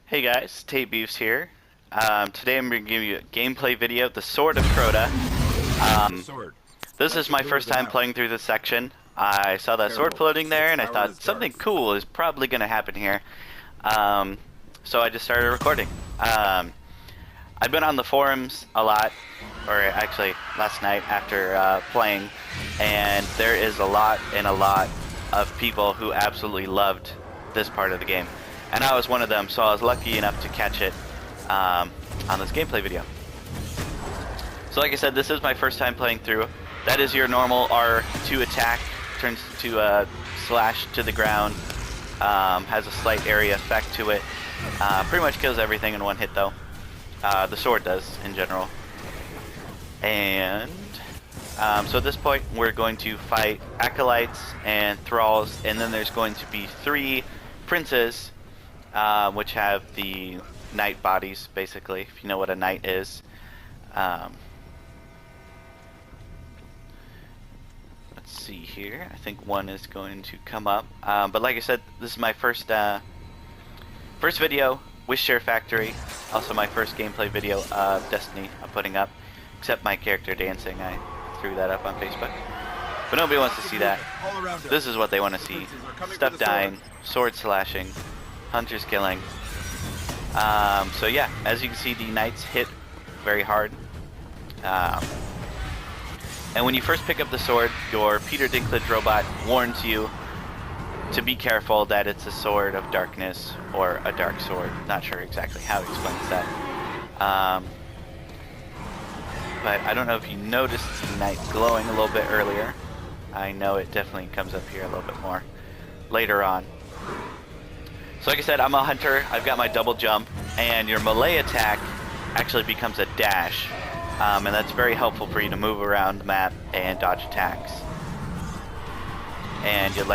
Hey guys, Tate Beefs here. Today I'm going to give you a gameplay video of the Sword of Crota. This is my first time playing through this section. I saw that sword floating there and I thought something cool is probably going to happen here. So I just started recording. I've been on the forums a lot, or actually last night after playing, and there is a lot of people who absolutely loved this part of the game. And I was one of them, so I was lucky enough to catch it on this gameplay video. So like I said, this is my first time playing through. That is your normal R2 attack, turns to slash to the ground, has a slight area effect to it. Pretty much kills everything in one hit though. The sword does in general. And so at this point we're going to fight acolytes and thralls, and then there's going to be 3 princes, which have the knight bodies, basically, if you know what a knight is. Let's see here. I think one is going to come up. But like I said, this is my first video with Share Factory. Also my first gameplay video of Destiny I'm putting up. Except my character dancing. I threw that up on Facebook. But nobody wants to see that. This is what they want to see. Stuff dying, sword slashing, hunters killing. So yeah, as you can see, the knights hit very hard. And when you first pick up the sword, your Peter Dinklage robot warns you to be careful that it's a sword of darkness or a dark sword. Not sure exactly how he explains that. But I don't know if you noticed the knight glowing a little bit earlier. I know it definitely comes up here a little bit more later on. So like I said, I'm a hunter. I've got my double jump, and your melee attack actually becomes a dash, and that's very helpful for you to move around the map and dodge attacks. And your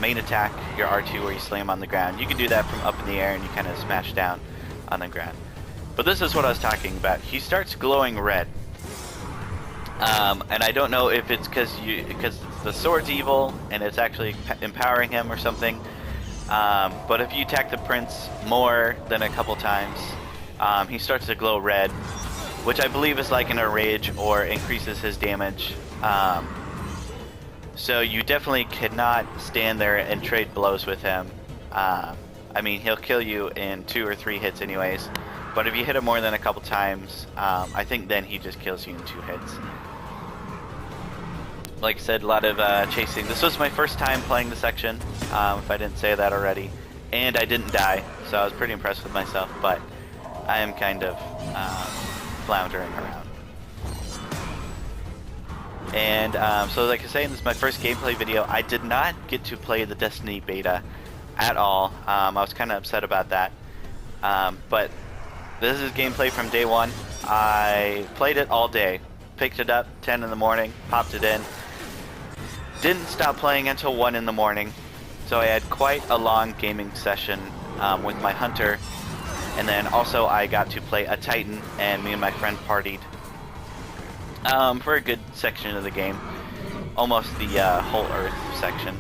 main attack, your R2, where you slam on the ground, you can do that from up in the air and you kind of smash down on the ground. But this is what I was talking about. He starts glowing red, and I don't know if it's because the sword's evil and it's actually empowering him or something. But if you attack the prince more than a couple times, he starts to glow red, which I believe is like in a rage or increases his damage. So you definitely cannot stand there and trade blows with him. I mean, he'll kill you in 2 or 3 hits anyways, but if you hit him more than a couple times, I think then he just kills you in 2 hits. Like I said, a lot of chasing. This was my first time playing the section, if I didn't say that already, and I didn't die, so I was pretty impressed with myself, but I am kind of floundering around. And so like I was saying, this is my first gameplay video. I did not get to play the Destiny beta at all. I was kind of upset about that, but this is gameplay from day one. I played it all day, picked it up 10 in the morning, popped it in. Didn't stop playing until 1 in the morning, so I had quite a long gaming session with my hunter, and then also I got to play a Titan, and me and my friend partied for a good section of the game, almost the whole Earth section.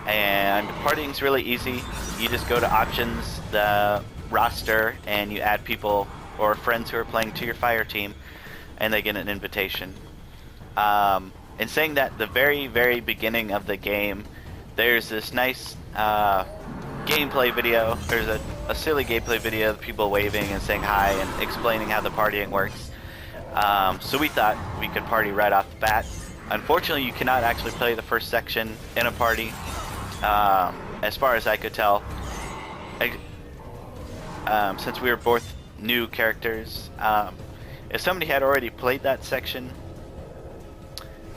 And partying's really easy. You just go to options, the roster, and you add people or friends who are playing to your fire team, and they get an invitation. In saying that, the very beginning of the game, there's this nice gameplay video. There's a silly gameplay video of people waving and saying hi and explaining how the partying works. So we thought we could party right off the bat. Unfortunately, you cannot actually play the first section in a party, as far as I could tell. Since we were both new characters, if somebody had already played that section,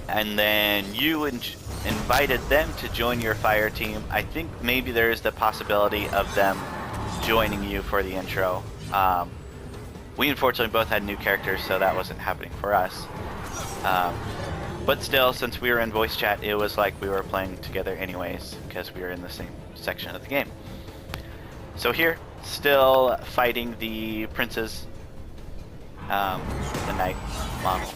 and then you invited them to join your fire team, I think maybe there is the possibility of them joining you for the intro. We unfortunately both had new characters, so that wasn't happening for us. But still, since we were in voice chat, it was like we were playing together anyways, because we were in the same section of the game. So here, still fighting the princes, the knight model.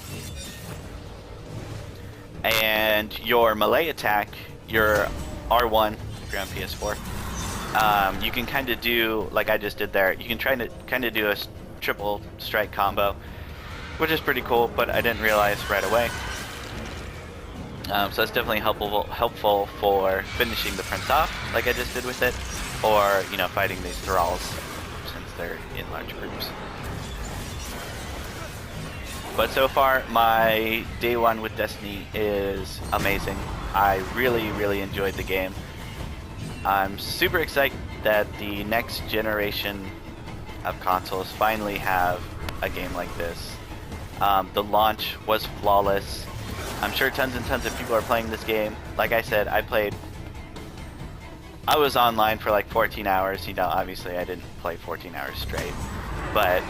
And your melee attack, your R1, if you're on PS4, you can kind of do, like I just did there, you can try to kind of do a triple strike combo, which is pretty cool, but I didn't realize right away. So it's definitely helpful for finishing the prince off, like I just did with it, or, you know, fighting these thralls, since they're in large groups. But so far, my day one with Destiny is amazing. I really, really enjoyed the game. I'm super excited that the next generation of consoles finally have a game like this. The launch was flawless. I'm sure tons and tons of people are playing this game. Like I said, I was online for like 14 hours. You know, obviously I didn't play 14 hours straight. But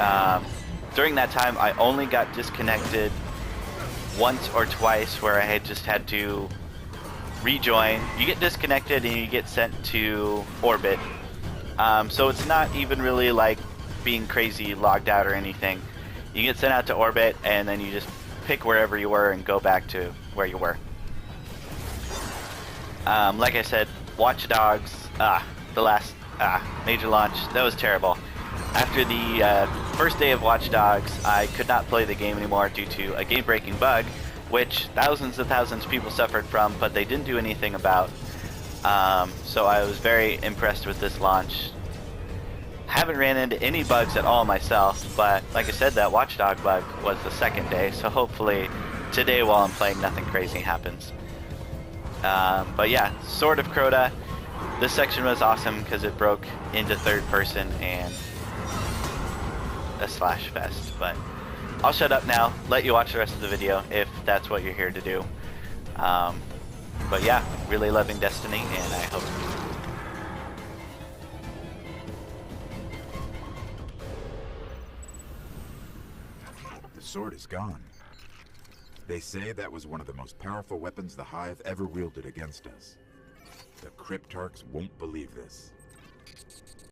during that time, I only got disconnected once or twice where I had just had to rejoin. You get disconnected and you get sent to orbit. So it's not even really like being crazy logged out or anything. You get sent out to orbit and then you just pick wherever you were and go back to where you were. Like I said, Watch Dogs, the last major launch, that was terrible. After the first day of Watch Dogs, I could not play the game anymore due to a game-breaking bug, which thousands and thousands of people suffered from, but they didn't do anything about. So I was very impressed with this launch. Haven't ran into any bugs at all myself, but like I said, that Watchdog bug was the second day, so hopefully today while I'm playing nothing crazy happens. But yeah, Sword of Crota. This section was awesome because it broke into third person and a slash fest, but I'll shut up now, let you watch the rest of the video if that's what you're here to do. But yeah, really loving Destiny, and I hope the sword is gone. They say that was one of the most powerful weapons the Hive ever wielded against us. The Cryptarchs won't believe this.